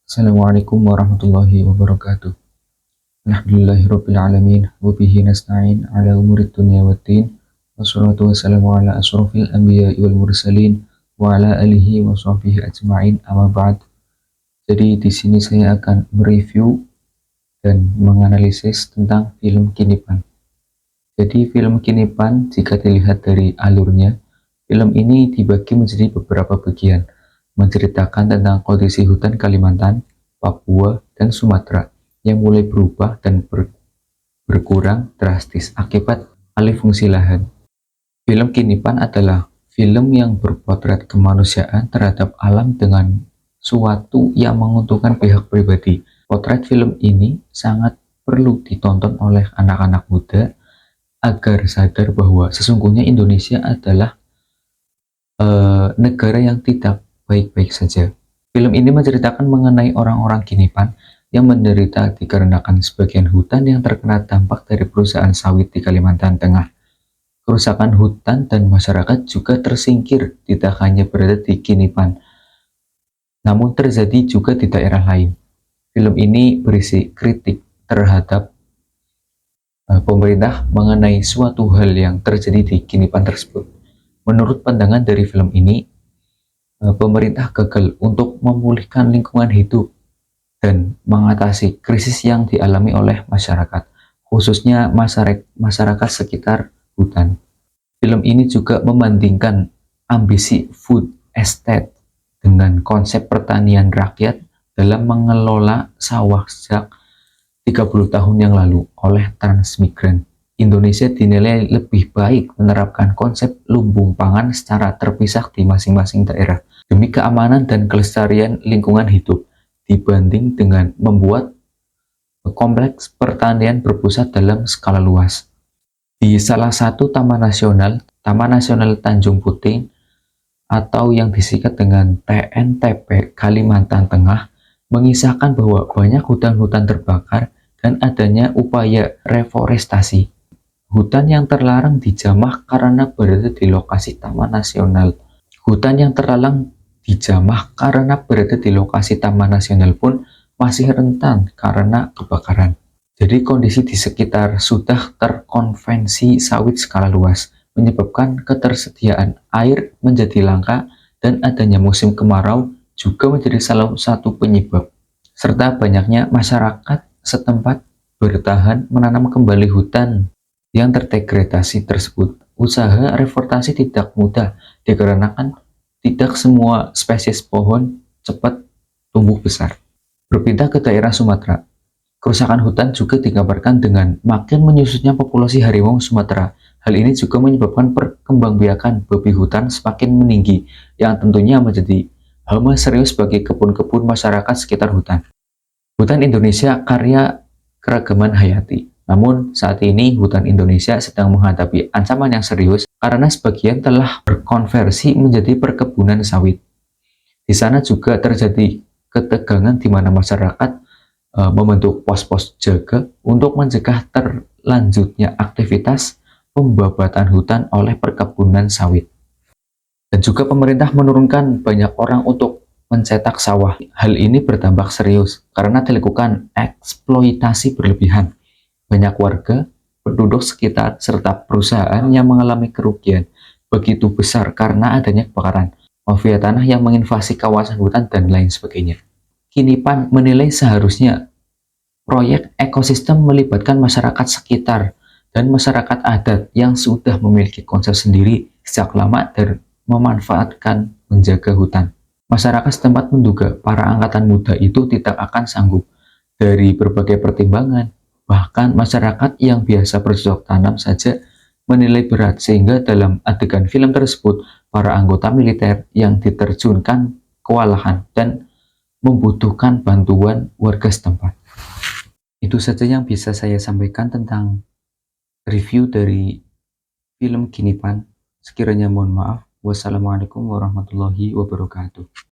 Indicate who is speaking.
Speaker 1: Assalamualaikum warahmatullahi wabarakatuh. Alhamdulillahirabbil alamin wa bihi nasta'in ala umurid dunya waddin. Wassalatu wassalamu ala asrofil anbiya'i wal mursalin wa ala alihi wa sahbihi ajma'in, amma ba'd. Jadi di sini saya akan mereview dan menganalisis tentang film Kinipan. Jadi film Kinipan, jika dilihat dari alurnya, film ini dibagi menjadi beberapa bagian, menceritakan tentang kondisi hutan Kalimantan, Papua, dan Sumatera yang mulai berubah dan berkurang drastis akibat alih fungsi lahan. Film Kinipan adalah film yang berpotret kemanusiaan terhadap alam dengan suatu yang menguntungkan pihak pribadi. Potret film ini sangat perlu ditonton oleh anak-anak muda agar sadar bahwa sesungguhnya Indonesia adalah negara yang tidak baik-baik saja. Film ini menceritakan mengenai orang-orang Kinipan yang menderita dikarenakan sebagian hutan yang terkena dampak dari perusahaan sawit di Kalimantan Tengah. Kerusakan hutan dan masyarakat juga tersingkir tidak hanya berada di Kinipan, namun terjadi juga di daerah lain. Film ini berisi kritik terhadap pemerintah mengenai suatu hal yang terjadi di Kinipan tersebut. Menurut pandangan dari film ini, pemerintah gagal untuk memulihkan lingkungan hidup dan mengatasi krisis yang dialami oleh masyarakat, khususnya masyarakat sekitar hutan. Film ini juga membandingkan ambisi food estate dengan konsep pertanian rakyat dalam mengelola sawah sejak 30 tahun yang lalu oleh transmigran. Indonesia dinilai lebih baik menerapkan konsep lumbung pangan secara terpisah di masing-masing daerah demi keamanan dan kelestarian lingkungan hidup dibanding dengan membuat kompleks pertanian berpusat dalam skala luas. Di salah satu Taman Nasional Tanjung Puting atau yang disingkat dengan TNTP Kalimantan Tengah, mengisahkan bahwa banyak hutan-hutan terbakar dan adanya upaya reforestasi. Hutan yang terlarang dijamah karena berada di lokasi Taman Nasional. Hutan yang terlarang dijamah karena berada di lokasi Taman Nasional pun masih rentan karena kebakaran. Jadi kondisi di sekitar sudah terkonvensi sawit skala luas, menyebabkan ketersediaan air menjadi langka dan adanya musim kemarau juga menjadi salah satu penyebab, serta banyaknya masyarakat setempat bertahan menanam kembali hutan yang terdegradasi tersebut. Usaha reforestasi tidak mudah dikarenakan tidak semua spesies pohon cepat tumbuh besar. Berpindah ke daerah Sumatera, kerusakan hutan juga digambarkan dengan makin menyusutnya populasi harimau Sumatera. Hal ini juga menyebabkan perkembangbiakan babi hutan semakin meninggi, yang tentunya menjadi hama serius bagi kebun-kebun masyarakat sekitar hutan. Hutan Indonesia karya keragaman hayati. Namun, saat ini hutan Indonesia sedang menghadapi ancaman yang serius karena sebagian telah berkonversi menjadi perkebunan sawit. Di sana juga terjadi ketegangan di mana masyarakat membentuk pos-pos jaga untuk mencegah terlanjutnya aktivitas pembabatan hutan oleh perkebunan sawit. Dan juga pemerintah menurunkan banyak orang untuk mencetak sawah. Hal ini berdampak serius karena dilakukan eksploitasi berlebihan. Banyak warga, penduduk sekitar, serta perusahaan yang mengalami kerugian begitu besar karena adanya kebakaran, mafia tanah yang menginvasi kawasan hutan, dan lain sebagainya. Kinipan menilai seharusnya proyek ekosistem melibatkan masyarakat sekitar dan masyarakat adat yang sudah memiliki konsep sendiri sejak lama dan memanfaatkan menjaga hutan. Masyarakat setempat menduga para angkatan muda itu tidak akan sanggup dari berbagai pertimbangan. Bahkan masyarakat yang biasa bercocok tanam saja menilai berat, sehingga dalam adegan film tersebut para anggota militer yang diterjunkan kewalahan dan membutuhkan bantuan warga setempat. Itu saja yang bisa saya sampaikan tentang review dari film Kinipan. Sekiranya mohon maaf. Wassalamualaikum warahmatullahi wabarakatuh.